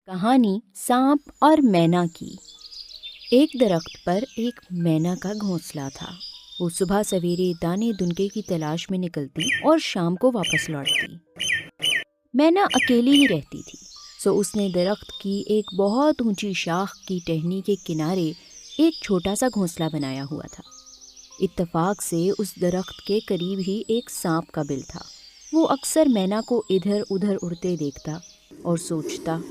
कहानी सांप और मैना की। एक दरख्त पर एक मैना का घोंसला था। वो सुबह सवेरे दाने दुनके की तलाश में निकलती और शाम को वापस लौटती। मैना अकेली ही रहती थी, सो उसने दरख्त की एक बहुत ऊंची शाख की टहनी के किनारे एक छोटा सा घोंसला बनाया हुआ था। इत्तेफाक से उस दरख्त के करीब ही एक सांप का बिल था। वो अक्सर मैना को इधर उधर उड़ते देखता और सोचता,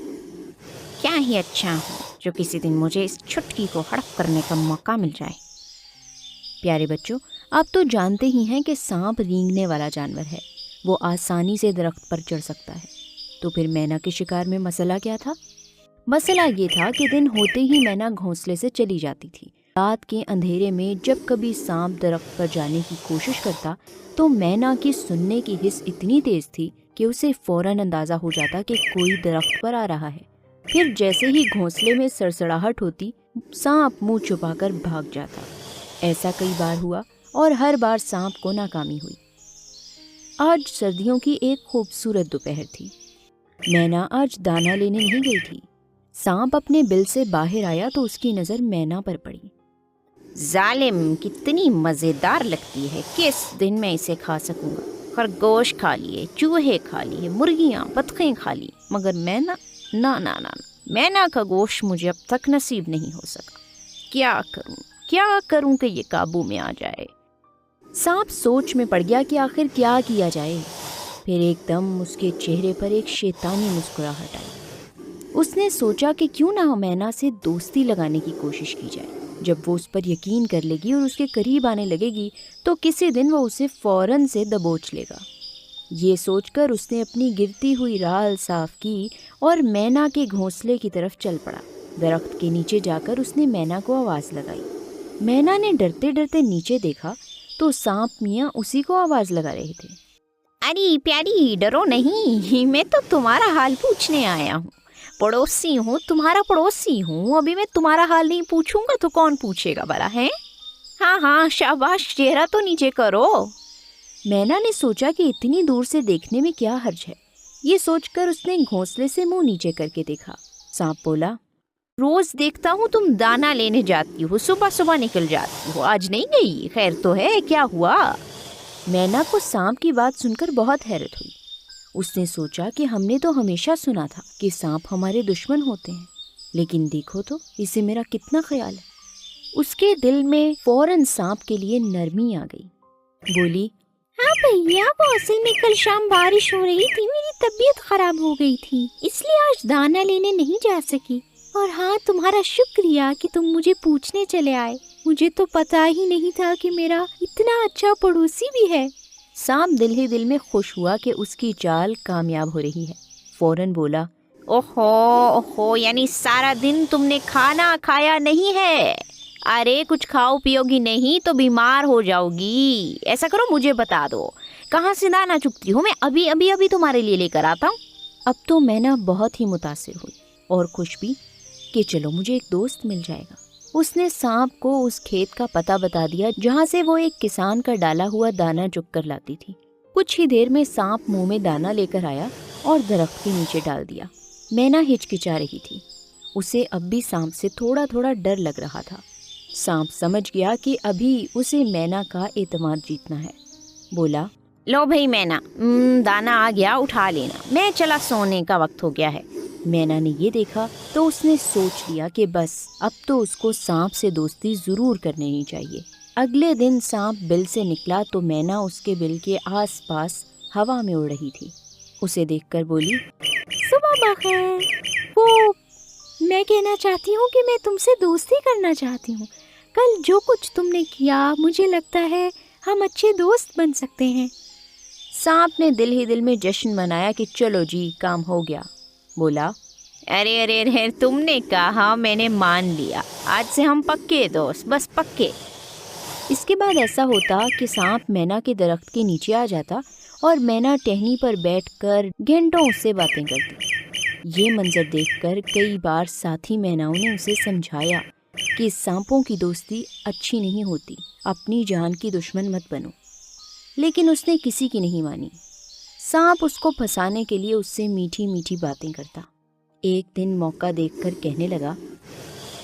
क्या ही अच्छा हूँ जो किसी दिन मुझे इस छुटकी को हड़प करने का मौका मिल जाए। प्यारे बच्चों, आप तो जानते ही हैं कि सांप रेंगने वाला जानवर है। वो आसानी से दरख्त पर चढ़ सकता है। तो फिर मैना के शिकार में मसला क्या था? मसला ये था कि दिन होते ही मैना घोंसले से चली जाती थी। रात के अंधेरे में जब कभी सांप दरख्त पर जाने की कोशिश करता तो मैना की सुनने की हिस्स इतनी तेज थी कि उसे फौरन अंदाजा हो जाता कि कोई दरख्त पर आ रहा है। फिर जैसे ही घोंसले में सड़सड़ाहट होती, सांप मुंह छुपाकर भाग जाता। ऐसा कई बार हुआ और हर बार सांप को नाकामी हुई। आज सर्दियों की एक खूबसूरत दोपहर थी। मैना आज दाना लेने नहीं गई थी। सांप अपने बिल से बाहर आया तो उसकी नज़र मैना पर पड़ी। जालिम, कितनी मज़ेदार लगती है, किस दिन मैं इसे खा सकूंगा। खरगोश खा लिए, चूहे खा लिए, मुर्गियाँ बतखें खा ली, मगर मैना ना ना ना, मैना का गोश्त मुझे अब तक नसीब नहीं हो सका। क्या करूं कि ये काबू में आ जाए। सांप सोच में पड़ गया कि आखिर क्या किया जाए। फिर एकदम उसके चेहरे पर एक शैतानी मुस्कुराहट आई। उसने सोचा कि क्यों ना मैना से दोस्ती लगाने की कोशिश की जाए। जब वो उस पर यकीन कर लेगी और उसके करीब आने लगेगी तो किसी दिन वो उसे फौरन से दबोच लेगा। ये सोचकर उसने अपनी गिरती हुई राल साफ की और मैना के घोंसले की तरफ चल पड़ा। दरख्त के नीचे जाकर उसने मैना को आवाज़ लगाई। मैना ने डरते डरते नीचे देखा तो सांप मियाँ उसी को आवाज़ लगा रहे थे। अरे प्यारी, डरो नहीं, मैं तो तुम्हारा हाल पूछने आया हूँ। पड़ोसी हूँ, तुम्हारा पड़ोसी हूँ। अभी मैं तुम्हारा हाल नहीं पूछूंगा तो कौन पूछेगा भला, है? हाँ हाँ, शाबाश, चेहरा तो नीचे करो। मैना ने सोचा कि इतनी दूर से देखने में क्या हर्ज है। ये सोचकर उसने घोंसले से मुंह नीचे करके देखा। सांप बोला, रोज देखता हूँ तुम दाना लेने जाती हो, सुबह सुबह निकल जाती हो, आज नहीं गई? खैर तो है, क्या हुआ? मैना को सांप की बात सुनकर बहुत हैरत हुई। उसने सोचा कि हमने तो हमेशा सुना था कि सांप हमारे दुश्मन होते हैं, लेकिन देखो तो इसे मेरा कितना ख्याल है। उसके दिल में फौरन सांप के लिए नरमी आ गई। बोली, हाँ भैया, वो असल में कल शाम बारिश हो रही थी, मेरी तबीयत खराब हो गई थी, इसलिए आज दाना लेने नहीं जा सकी। और हाँ, तुम्हारा शुक्रिया कि तुम मुझे पूछने चले आए। मुझे तो पता ही नहीं था कि मेरा इतना अच्छा पड़ोसी भी है। सांप दिल ही दिल में खुश हुआ कि उसकी चाल कामयाब हो रही है। फौरन बोला, ओहो ओहो, यानी सारा दिन तुमने खाना खाया नहीं है? अरे कुछ खाओ पियोगी नहीं तो बीमार हो जाओगी। ऐसा करो, मुझे बता दो कहाँ से दाना चुगती हो, मैं अभी अभी अभी तुम्हारे लिए लेकर आता हूँ। अब तो मैना बहुत ही मुतासिर हुई और खुश भी कि चलो मुझे एक दोस्त मिल जाएगा। उसने सांप को उस खेत का पता बता दिया जहाँ से वो एक किसान का डाला हुआ दाना चुग कर लाती थी। कुछ ही देर में सांप मुंह में दाना लेकर आया और दरख्त के नीचे डाल दिया। मैना हिचकिचा रही थी। उसे अब भी सांप से थोड़ा थोड़ा डर लग रहा था। सांप समझ गया कि अभी उसे मैना का एतमाद जीतना है। बोला, लो भाई मैना, दाना आ गया, उठा लेना, मैं चला, सोने का वक्त हो गया है। मैना ने ये देखा तो उसने सोच लिया कि बस अब तो उसको सांप से दोस्ती जरूर करनी ही चाहिए। अगले दिन सांप बिल से निकला तो मैना उसके बिल के आसपास हवा में उड़ रही थी। उसे देखकर बोली, सुबह बखैर। वो मैं कहना चाहती हूँ कि मैं तुमसे दोस्ती करना चाहती हूँ। कल जो कुछ तुमने किया, मुझे लगता है हम अच्छे दोस्त बन सकते हैं। सांप ने दिल ही दिल में जश्न मनाया कि चलो जी, काम हो गया। बोला, अरे अरे अरे, तुमने कहा, मैंने मान लिया, आज से हम पक्के दोस्त, बस पक्के। इसके बाद ऐसा होता कि सांप मैना के दरख्त के नीचे आ जाता और मैना टहनी पर बैठकर घंटों उससे बातें करती। ये मंजर देखकर कई बार साथी मैनाओं ने उसे समझाया कि सांपों की दोस्ती अच्छी नहीं होती, अपनी जान की दुश्मन मत बनो, लेकिन उसने किसी की नहीं मानी। सांप उसको फंसाने के लिए उससे मीठी मीठी बातें करता। एक दिन मौका देखकर कहने लगा,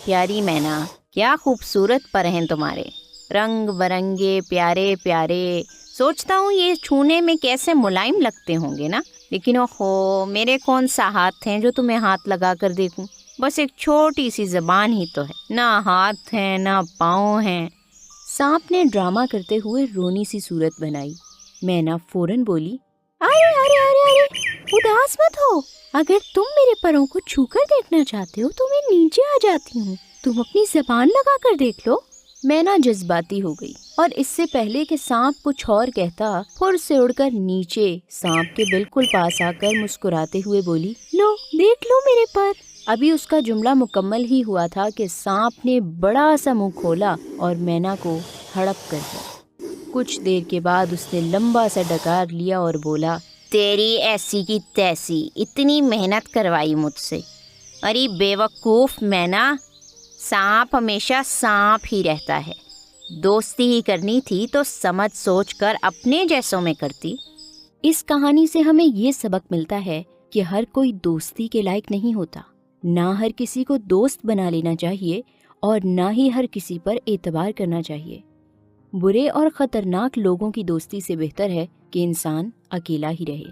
प्यारी मैना, क्या खूबसूरत पर हैं तुम्हारे, रंग बरंगे प्यारे प्यारे। सोचता हूँ ये छूने में कैसे मुलायम लगते होंगे ना, लेकिन ओहो, मेरे कौन सा हाथ हैं जो तुम्हें हाथ लगा कर देखूं। बस एक छोटी सी जबान ही तो है, ना हाथ है ना पाँव हैं। सांप ने ड्रामा करते हुए रोनी सी सूरत बनाई। मैना फौरन बोली, अरे अरे अरे अरे, उदास मत हो। अगर तुम मेरे परों को छूकर देखना चाहते हो तो मैं नीचे आ जाती हूँ, तुम अपनी जबान लगा कर देख लो। मैना जज्बाती हो गई और इससे पहले कि सांप कुछ और कहता, फुर से उड़कर नीचे सांप के बिल्कुल पास आकर मुस्कुराते हुए बोली, लो देख लो मेरे पर। अभी उसका जुमला मुकम्मल ही हुआ था कि सांप ने बड़ा सा मुंह खोला और मैना को हड़प कर दिया। कुछ देर के बाद उसने लंबा सा डकार लिया और बोला, तेरी ऐसी की तैसी, इतनी मेहनत करवाई मुझसे। अरे बेवकूफ़ मैना, सांप हमेशा सांप ही रहता है। दोस्ती ही करनी थी तो समझ सोच कर अपने जैसों में करती। इस कहानी से हमें ये सबक मिलता है कि हर कोई दोस्ती के लायक नहीं होता। ना हर किसी को दोस्त बना लेना चाहिए और ना ही हर किसी पर एतबार करना चाहिए। बुरे और ख़तरनाक लोगों की दोस्ती से बेहतर है कि इंसान अकेला ही रहे।